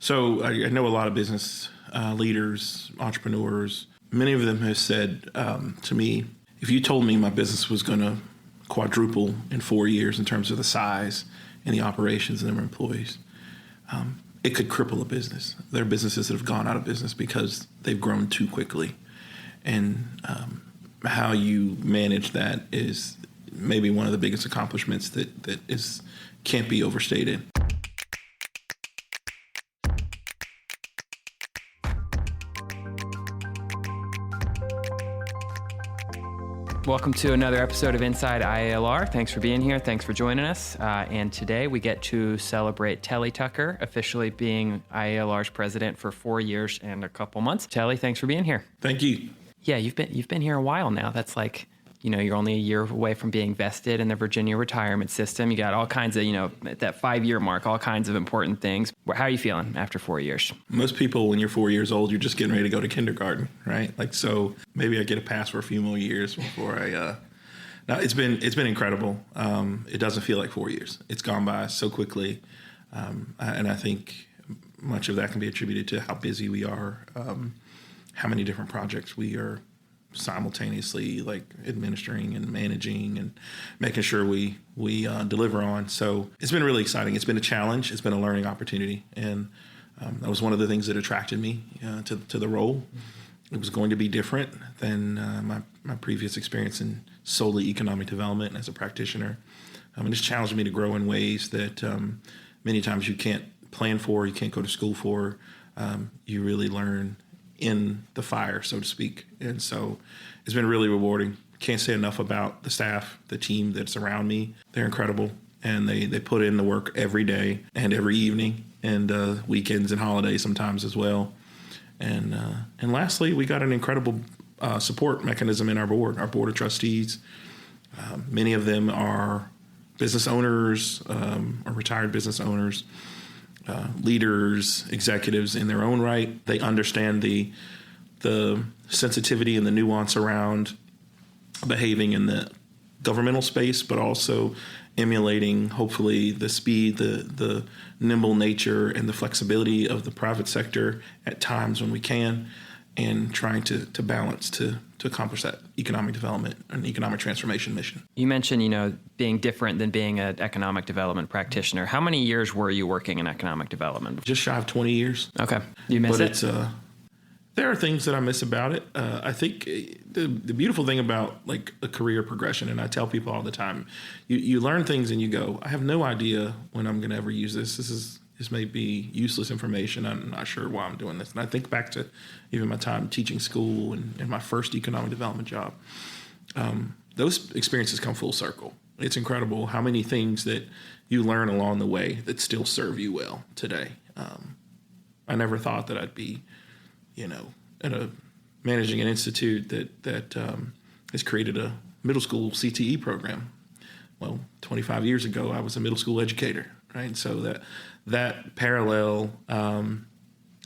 So I know a lot of business leaders, entrepreneurs. Many of them have said to me, if you told me my business was going to quadruple in 4 years in terms of the size and the operations and the number of employees, it could cripple a business. There are businesses that have gone out of business because they've grown too quickly. And how you manage that is maybe one of the biggest accomplishments that can't be overstated. Welcome to another episode of Inside IALR. Thanks for being here. Thanks for joining us. And today we get to celebrate Telly Tucker officially being IALR's president for 4 years and a couple months. Telly, thanks for being here. Thank you. Yeah, you've been here a while now. That's like, you're only a year away from being vested in the Virginia retirement system. You got all kinds of, at that 5-year mark, all kinds of important things. How are you feeling after 4 years? Most people, when you're 4 years old, you're just getting ready to go to kindergarten, right? So maybe I get a pass for a few more years before I. No, it's been incredible. It doesn't feel like 4 years. It's gone by so quickly, and I think much of that can be attributed to how busy we are, how many different projects we are simultaneously administering and managing and making sure we deliver on. So it's been really exciting. It's been a challenge. It's been a learning opportunity. And that was one of the things that attracted me to the role. It was going to be different than my previous experience in solely economic development as a practitioner. And it's challenged me to grow in ways that many times you can't plan for, you can't go to school for. You really learn in the fire, so to speak. And so it's been really rewarding. Can't say enough about the staff, the team that's around me. They're incredible. And they put in the work every day and every evening and weekends and holidays sometimes as well. And lastly, we got an incredible support mechanism in our board of trustees. Many of them are business owners or retired business owners, leaders, executives in their own right. They understand the sensitivity and the nuance around behaving in the governmental space, but also emulating, hopefully, the speed, the nimble nature, and the flexibility of the private sector at times when we can, and trying to balance to accomplish that economic development and economic transformation mission. You mentioned, being different than being an economic development practitioner. How many years were you working in economic development? Just shy of 20 years. Okay. You miss it? But there are things that I miss about it. I think the beautiful thing about a career progression, and I tell people all the time, you learn things and you go, I have no idea when I'm going to ever use this. This may be useless information. I'm not sure why I'm doing this. And I think back to even my time teaching school and my first economic development job. Those experiences come full circle. It's incredible how many things that you learn along the way that still serve you well today. I never thought that I'd be, managing an institute that has created a middle school CTE program. Well, 25 years ago, I was a middle school educator, right? So that parallel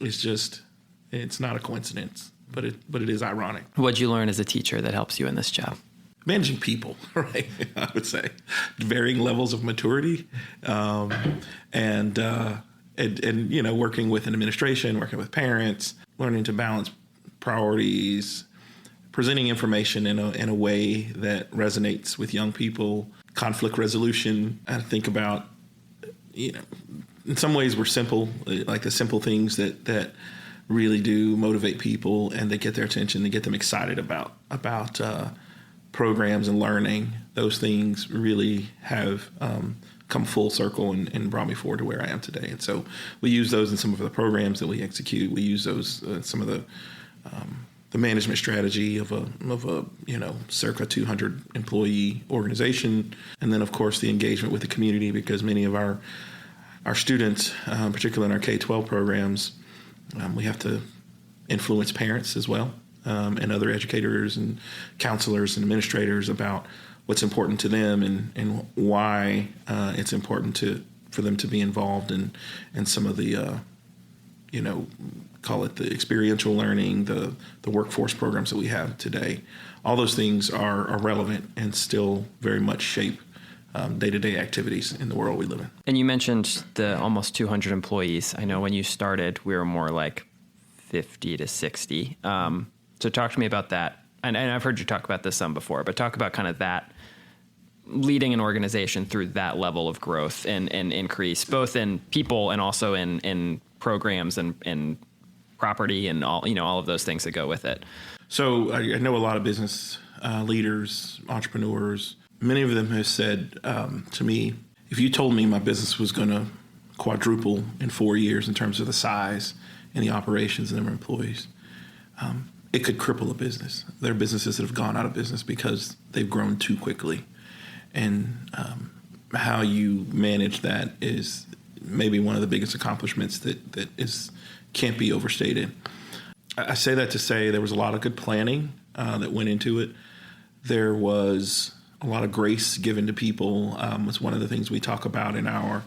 is just, it's not a coincidence, but it is ironic. What'd you learn as a teacher that helps you in this job? Managing people, right? I would say varying levels of maturity, and working with an administration, working with parents, learning to balance priorities, presenting information in a way that resonates with young people, conflict resolution. I think about, in some ways we're simple, like the simple things that really do motivate people and they get their attention, they get them excited about programs and learning. Those things really have come full circle and brought me forward to where I am today. And so we use those in some of the programs that we execute. We use those some of the management strategy of a circa 200 employee organization, and then of course the engagement with the community, because many of our students, particularly in our K-12 programs, we have to influence parents as well, and other educators and counselors and administrators about what's important to them and why it's important for them to be involved in some of the call it the experiential learning, the workforce programs that we have today. All those things are relevant and still very much shape day-to-day activities in the world we live in. And you mentioned the almost 200 employees. I know when you started, we were more like 50 to 60. So talk to me about that. And I've heard you talk about this some before, but talk about kind of that, leading an organization through that level of growth and increase, both in people and also in programs and property and all of those things that go with it. So I know a lot of business leaders, entrepreneurs. Many of them have said to me, if you told me my business was going to quadruple in 4 years in terms of the size and the operations and their employees, it could cripple a business. There are businesses that have gone out of business because they've grown too quickly. And how you manage that is maybe one of the biggest accomplishments that can't be overstated. I say that to say there was a lot of good planning that went into it. There was a lot of grace given to people. It's one of the things we talk about in our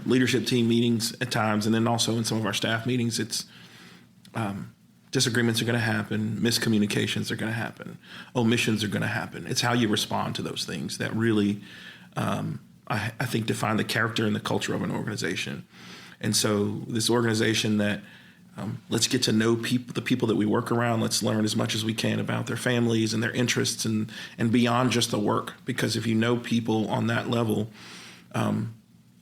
leadership team meetings at times, and then also in some of our staff meetings. It's disagreements are going to happen, miscommunications are going to happen, omissions are going to happen. It's how you respond to those things that really, I think, define the character and the culture of an organization. And so this organization that let's get to know the people that we work around. Let's learn as much as we can about their families and their interests and beyond just the work. Because if you know people on that level,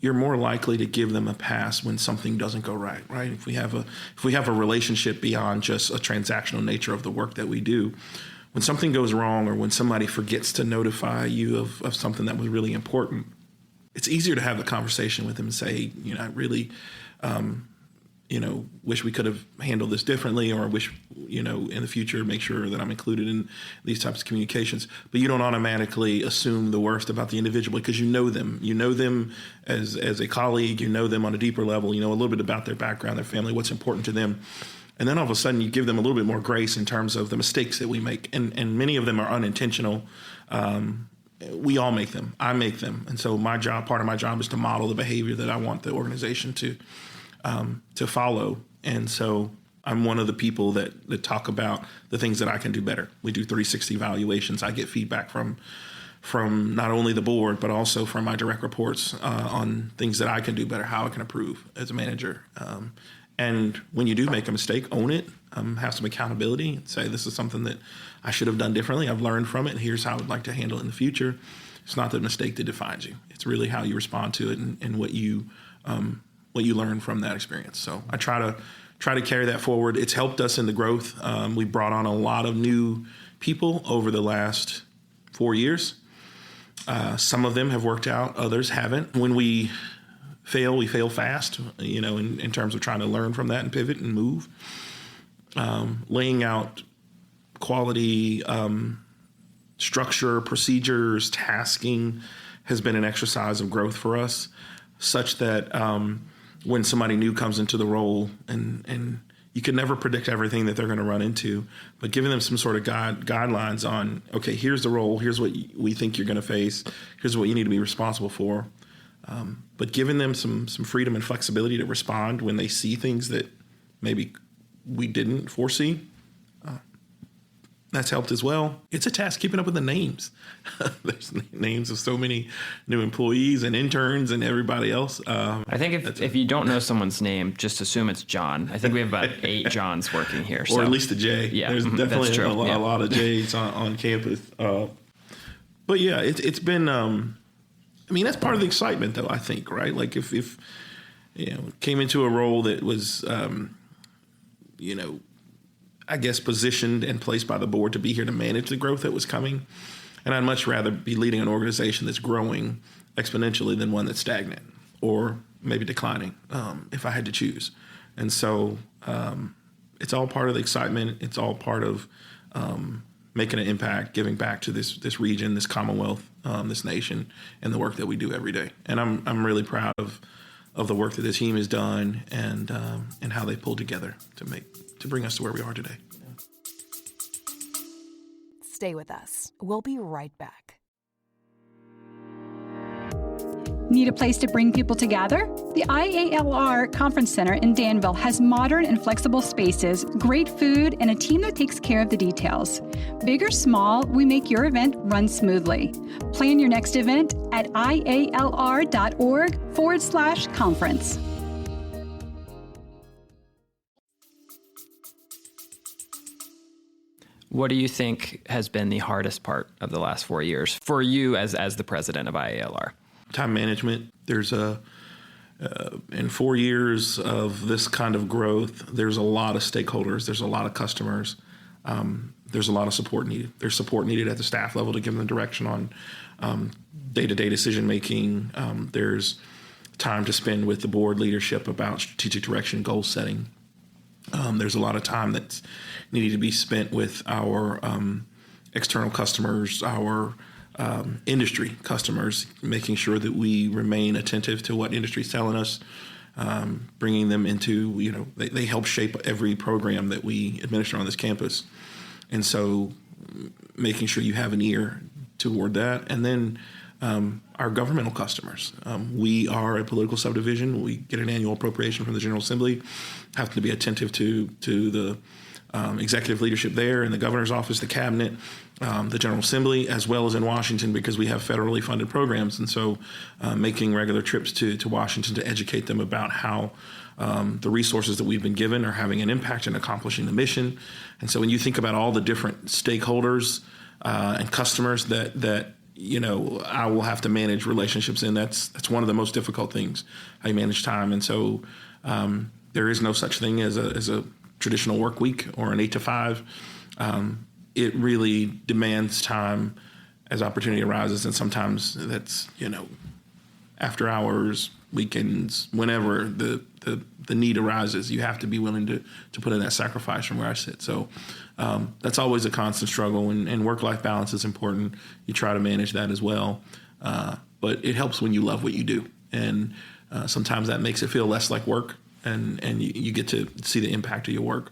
you're more likely to give them a pass when something doesn't go right. If we have a relationship beyond just a transactional nature of the work that we do, when something goes wrong or when somebody forgets to notify you of something that was really important, it's easier to have the conversation with them and say, I really, wish we could have handled this differently, or wish, in the future, make sure that I'm included in these types of communications. But you don't automatically assume the worst about the individual because you know them. You know them as a colleague. You know them on a deeper level. You know a little bit about their background, their family, what's important to them. And then all of a sudden you give them a little bit more grace in terms of the mistakes that we make. And many of them are unintentional. We all make them. I make them. And so part of my job is to model the behavior that I want the organization to follow. And so I'm one of the people that talk about the things that I can do better. We do 360 evaluations. I get feedback from not only the board, but also from my direct reports on things that I can do better, how I can improve as a manager. And when you do make a mistake, own it, have some accountability, say this is something that I should have done differently. I've learned from it, and here's how I'd like to handle it in the future. It's not the mistake that defines you. It's really how you respond to it and what you learn from that experience. So I try to carry that forward. It's helped us in the growth. We brought on a lot of new people over the last 4 years. Some of them have worked out, others haven't. When we fail fast, in terms of trying to learn from that and pivot and move. Laying out quality structure, procedures, tasking has been an exercise of growth for us, such that when somebody new comes into the role, and you can never predict everything that they're going to run into, but giving them some sort of guidelines on, okay, here's the role, here's what we think you're going to face, here's what you need to be responsible for. But giving them some freedom and flexibility to respond when they see things that maybe we didn't foresee. That's helped as well. It's a task keeping up with the names. There's names of so many new employees and interns and everybody else. I think if you don't know someone's name, just assume it's John. I think we have about 8 Johns working here. Or at least a J. Yeah, there's definitely a Yeah. lot of J's on campus. But yeah, it's been, that's part of the excitement though, I think, right? Like if came into a role that was, I guess, positioned and placed by the board to be here to manage the growth that was coming. And I'd much rather be leading an organization that's growing exponentially than one that's stagnant or maybe declining, if I had to choose. And so it's all part of the excitement. It's all part of making an impact, giving back to this region, this Commonwealth, this nation, and the work that we do every day. And I'm really proud of the work that the team has done and how they pulled together to bring us to where we are today. Stay with us. We'll be right back. Need a place to bring people together? The IALR Conference Center in Danville has modern and flexible spaces, great food, and a team that takes care of the details. Big or small, we make your event run smoothly. Plan your next event at ialr.org/conference. What do you think has been the hardest part of the last 4 years for you as the president of IALR? Time management. There's in 4 years of this kind of growth, there's a lot of stakeholders. There's a lot of customers. There's a lot of support needed. There's support needed at the staff level to give them direction on day-to-day decision making. There's time to spend with the board leadership about strategic direction, goal setting. There's a lot of time that's needed to be spent with our external customers, our industry customers, making sure that we remain attentive to what industry is telling us, bringing them into, they help shape every program that we administer on this campus. And so making sure you have an ear toward that. And then our governmental customers. We are a political subdivision. We get an annual appropriation from the General Assembly, have to be attentive to the executive leadership there in the governor's office, the cabinet, the General Assembly, as well as in Washington, because we have federally funded programs. And so making regular trips to Washington to educate them about how the resources that we've been given are having an impact in accomplishing the mission. And so when you think about all the different stakeholders and customers that I will have to manage relationships in, that's one of the most difficult things, how you manage time. And so there is no such thing as a traditional work week or an 8 to 5. It really demands time as opportunity arises. And sometimes that's, after hours, weekends, whenever the need arises, you have to be willing to put in that sacrifice from where I sit. So that's always a constant struggle, and work-life balance is important. You try to manage that as well. But it helps when you love what you do. And sometimes that makes it feel less like work, and you get to see the impact of your work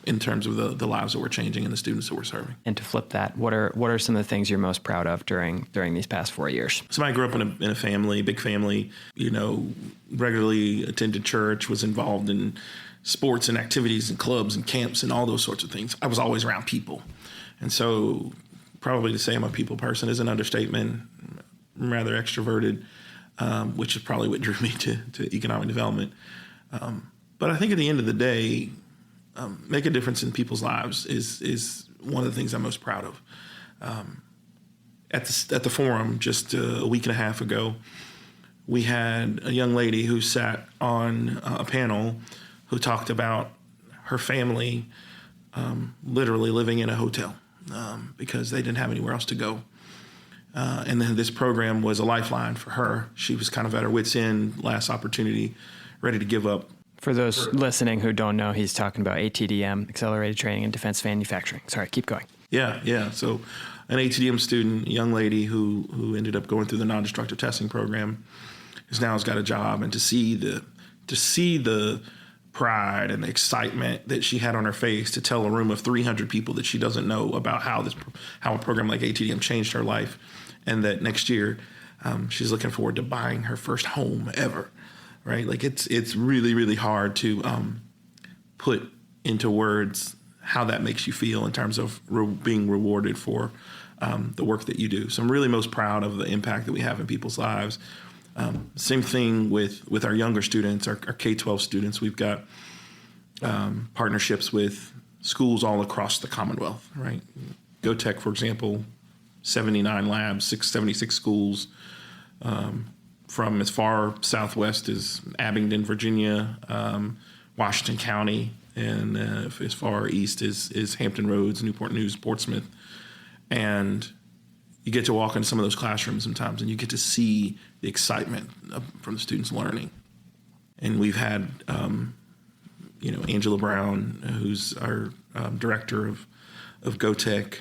in terms of the lives that we're changing and the students that we're serving. And to flip that, what are some of the things you're most proud of during these past 4 years? So I grew up in a family, big family, regularly attended church, was involved in sports and activities and clubs and camps and all those sorts of things. I was always around people. And so probably to say I'm a people person is an understatement. I'm rather extroverted, which is probably what drew me to economic development. But I think at the end of the day, make a difference in people's lives is one of the things I'm most proud of. At the forum just a week and a half ago, we had a young lady who sat on a panel who talked about her family literally living in a hotel because they didn't have anywhere else to go. And then this program was a lifeline for her. She was kind of at her wit's end, last opportunity, ready to give up. For those listening who don't know, he's talking about ATDM, Accelerated Training in Defense Manufacturing. Sorry, keep going. Yeah. So an ATDM student, a young lady who ended up going through the non-destructive testing program, has got a job, and to see the pride and the excitement that she had on her face to tell a room of 300 people that she doesn't know about how a program like ATDM changed her life, and that next year she's looking forward to buying her first home ever. Right, like it's really, really hard to put into words how that makes you feel in terms of being rewarded for the work that you do. So I'm really most proud of the impact that we have in people's lives. Same thing with our younger students, our K-12 students. We've got partnerships with schools all across the Commonwealth. Right, GoTech, for example, 79 labs, 76 schools. From as far southwest as Abingdon, Virginia, Washington County, and as far east as Hampton Roads, Newport News, Portsmouth. And you get to walk into some of those classrooms sometimes, and you get to see the excitement from the students learning. And we've had, Angela Brown, who's our director of GoTech.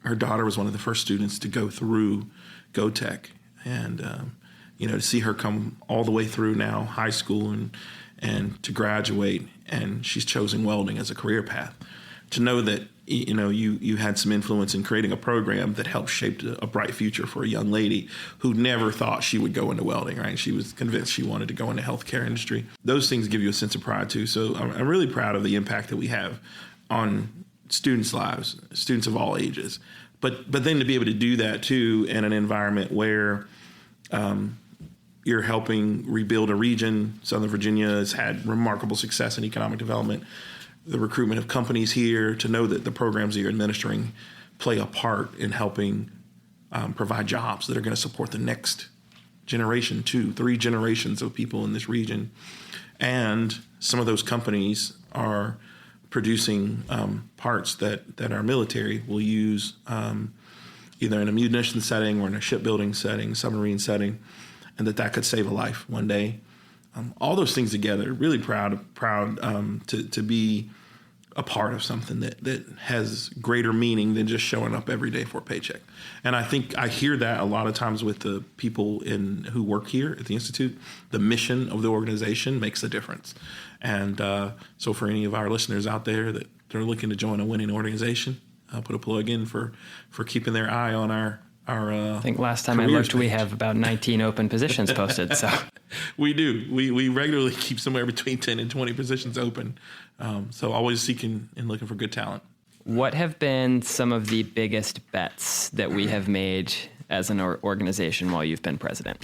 Her daughter was one of the first students to go through GoTech, and to see her come all the way through now high school and to graduate, and she's chosen welding as a career path. to know that, you had some influence in creating a program that helped shape a bright future for a young lady who never thought she would go into welding, right? She was convinced she wanted to go into healthcare industry. Those things give you a sense of pride too. So I'm really proud of the impact that we have on students' lives, students of all ages. But then to be able to do that too in an environment where you're helping rebuild a region. Southern Virginia has had remarkable success in economic development. The recruitment of companies here, to know that the programs that you're administering play a part in helping provide jobs that are going to support the next generation, 2-3 generations of people in this region. And some of those companies are producing parts that our military will use either in a munition setting or in a shipbuilding setting, submarine setting, and that could save a life one day. All those things together, really proud to be a part of something that has greater meaning than just showing up every day for a paycheck. And I think I hear that a lot of times with the people who work here at the Institute. The mission of the organization makes a difference. And so for any of our listeners out there that are looking to join a winning organization, I'll put a plug in for keeping their eye on our I think last time I looked, we have about 19 open positions posted. So we do. We regularly keep somewhere between 10 and 20 positions open. So always seeking and looking for good talent. What have been some of the biggest bets that we have made as an organization while you've been president?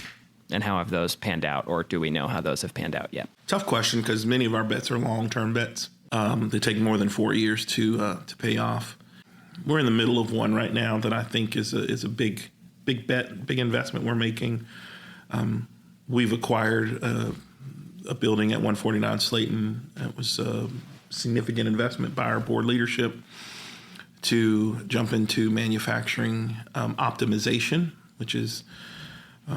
And how have those panned out, or do we know how those have panned out yet? Tough question, because many of our bets are long-term bets. They take more than 4 years to pay off. We're in the middle of one right now that I think is a big bet, big investment we're making. We've acquired a building at 149 Slayton. It was a significant investment by our board leadership to jump into manufacturing optimization, which is,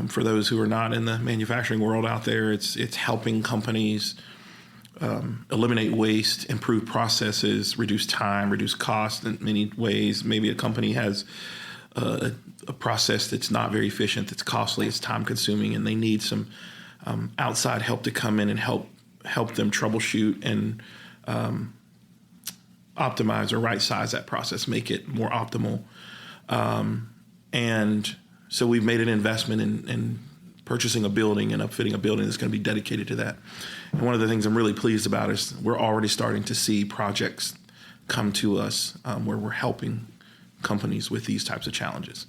for those who are not in the manufacturing world out there, it's helping companies eliminate waste, improve processes, reduce time, reduce cost in many ways. Maybe a company has a process that's not very efficient, that's costly, it's time consuming, and they need some outside help to come in and help them troubleshoot and optimize or right size that process, make it more optimal. And so we've made an investment in purchasing a building and upfitting a building that's going to be dedicated to that. And one of the things I'm really pleased about is we're already starting to see projects come to us where we're helping companies with these types of challenges.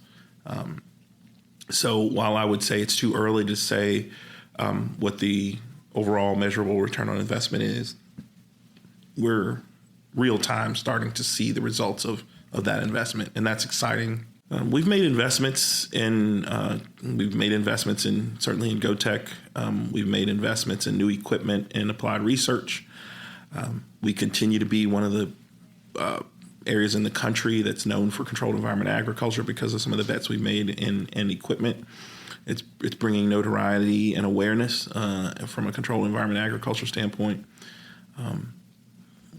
So while I would say it's too early to say what the overall measurable return on investment is, we're real time starting to see the results of that investment, and that's exciting. We've made investments in certainly in GoTech. We've made investments in new equipment and applied research. We continue to be one of the areas in the country that's known for controlled environment agriculture because of some of the bets we've made in equipment. It's bringing notoriety and awareness from a controlled environment agriculture standpoint.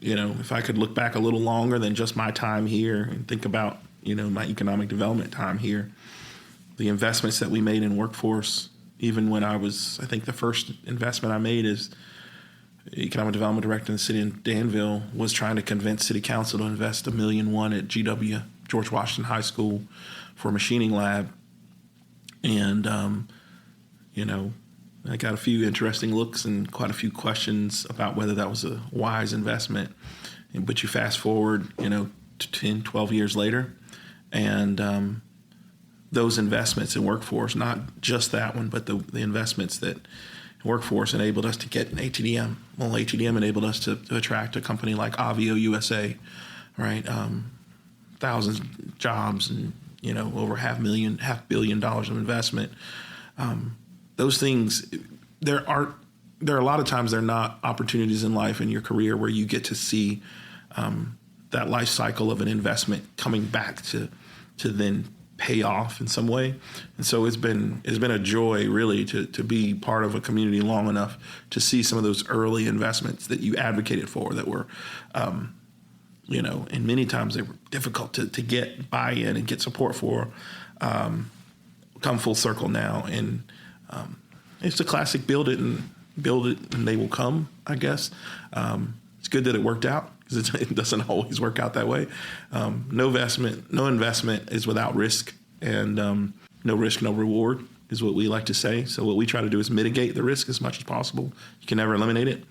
If I could look back a little longer than just my time here and think about my economic development time here, the investments that we made in workforce, even when I think the first investment I made as economic development director in the city of Danville was trying to convince city council to invest $1.1 million at GW, George Washington High School, for a machining lab. And, I got a few interesting looks and quite a few questions about whether that was a wise investment. But you fast forward, 10, 12 years later, and those investments in workforce, not just that one, but the investments that workforce enabled us to get an ATDM. Well, ATDM enabled us to attract a company like Avio USA, right? Thousands of jobs and, over $500 million of investment. Those things, there are a lot of times they're not opportunities in life in your career where you get to see that life cycle of an investment coming back to then pay off in some way. And so it's been a joy really to be part of a community long enough to see some of those early investments that you advocated for that were, and many times they were difficult to get buy-in and get support for, come full circle now. And it's a classic build it and they will come, I guess. It's good that it worked out because because it doesn't always work out that way. No investment is without risk, and no risk, no reward is what we like to say. So what we try to do is mitigate the risk as much as possible. You can never eliminate it,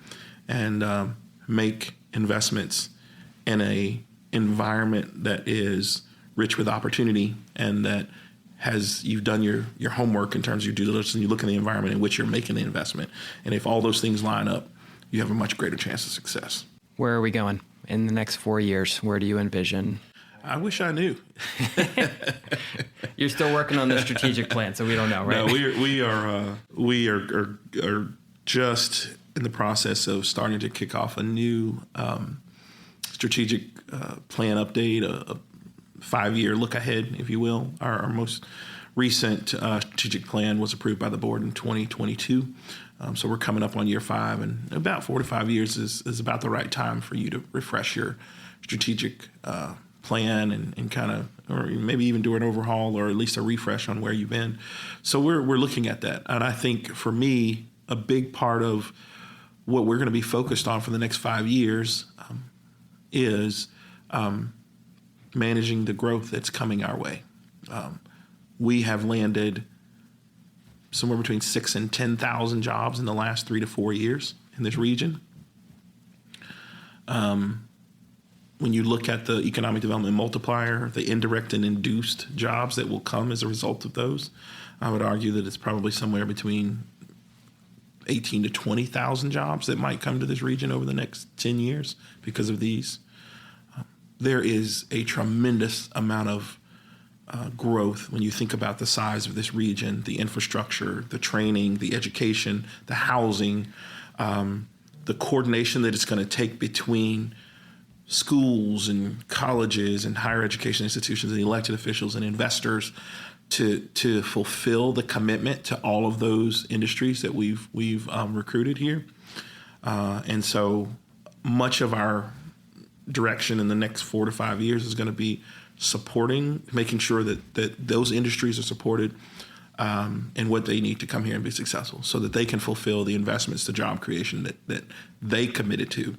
and make investments in a environment that is rich with opportunity, and that you've done your homework in terms of your due diligence, and you look at the environment in which you're making the investment. And if all those things line up, you have a much greater chance of success. Where are we going in the next 4 years? Where do you envision? I wish I knew. You're still working on the strategic plan, so we don't know, right? No, we are just in the process of starting to kick off a new strategic plan update, a 5-year look ahead, if you will. Our most recent strategic plan was approved by the board in 2022. So we're coming up on year 5, and about 4 to 5 years is about the right time for you to refresh your strategic plan and kind of, or maybe even do an overhaul or at least a refresh on where you've been. So we're looking at that. And I think for me, a big part of what we're going to be focused on for the next 5 years is managing the growth that's coming our way. We have landed somewhere between 6,000 and 10,000 jobs in the last 3 to 4 years in this region. When you look at the economic development multiplier, the indirect and induced jobs that will come as a result of those, I would argue that it's probably somewhere between 18 to 20,000 jobs that might come to this region over the next 10 years because of these. There is a tremendous amount of growth when you think about the size of this region, the infrastructure, the training, the education, the housing, the coordination that it's going to take between schools and colleges and higher education institutions and elected officials and investors to fulfill the commitment to all of those industries that we've recruited here. And so much of our direction in the next 4 to 5 years is going to be making sure that those industries are supported and what they need to come here and be successful so that they can fulfill the investments, the job creation that they committed to.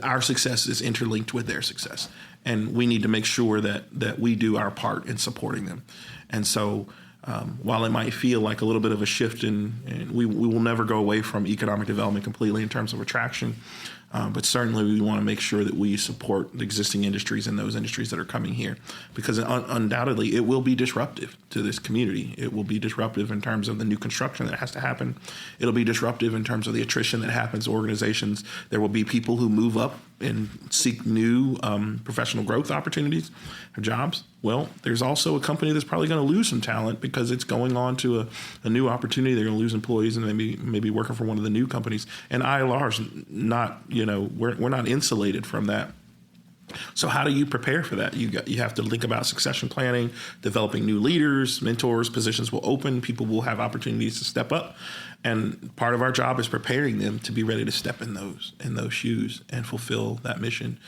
Our success is interlinked with their success, and we need to make sure that we do our part in supporting them. And so while it might feel like a little bit of a shift and we will never go away from economic development completely in terms of attraction, but certainly we want to make sure that we support the existing industries and those industries that are coming here, because undoubtedly it will be disruptive to this community. It will be disruptive in terms of the new construction that has to happen. It'll be disruptive in terms of the attrition that happens to organizations. There will be people who move up and seek new professional growth opportunities or jobs. Well, there's also a company that's probably going to lose some talent because it's going on to a new opportunity. They're going to lose employees and maybe working for one of the new companies. And IALR is not, we're not insulated from that. So how do you prepare for that? You have to think about succession planning, developing new leaders, mentors, positions will open, people will have opportunities to step up. And part of our job is preparing them to be ready to step in those shoes and fulfill that mission.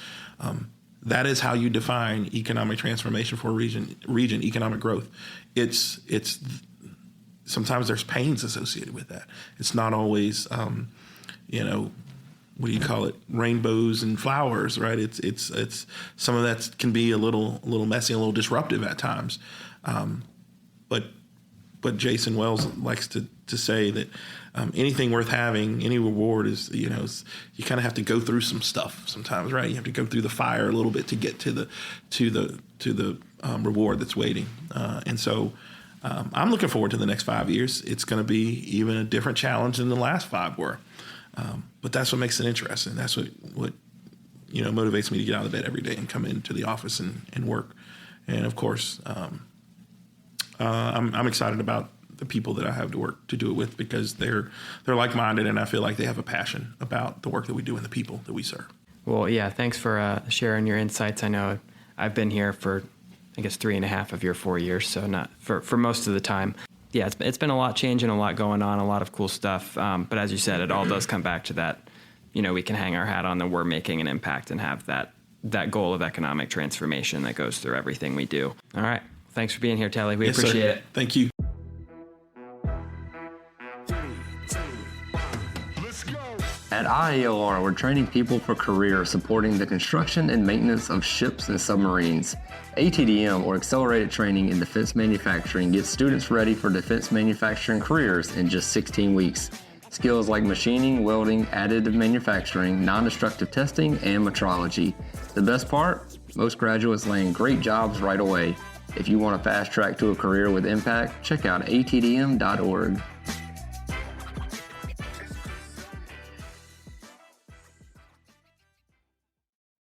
That is how you define economic transformation for a region, economic growth. It's sometimes there's pains associated with that. It's not always, what do you call it? Rainbows and flowers, right? It's some of that can be a little messy, a little disruptive at times. But Jason Wells likes to say that anything worth having, any reward is, you kind of have to go through some stuff sometimes, right? You have to go through the fire a little bit to get to the reward that's waiting. And so I'm looking forward to the next 5 years. It's going to be even a different challenge than the last 5 were. But that's what makes it interesting. That's what motivates me to get out of bed every day and come into the office and work. And of course, I'm excited about the people that I have to do it with, because they're like-minded, and I feel like they have a passion about the work that we do and the people that we serve. Well, yeah, thanks for sharing your insights. I know I've been here for, I guess, 3.5 of your 4 years, so not for most of the time. Yeah, it's been a lot changing, a lot going on, a lot of cool stuff. But as you said, it all does come back to that, we can hang our hat on that we're making an impact and have that goal of economic transformation that goes through everything we do. All right. Thanks for being here, Telly. We appreciate it. Thank you. At IALR, we're training people for careers supporting the construction and maintenance of ships and submarines. ATDM, or Accelerated Training in Defense Manufacturing, gets students ready for defense manufacturing careers in just 16 weeks. Skills like machining, welding, additive manufacturing, non-destructive testing, and metrology. The best part? Most graduates land great jobs right away. If you want a fast track to a career with impact, check out atdm.org.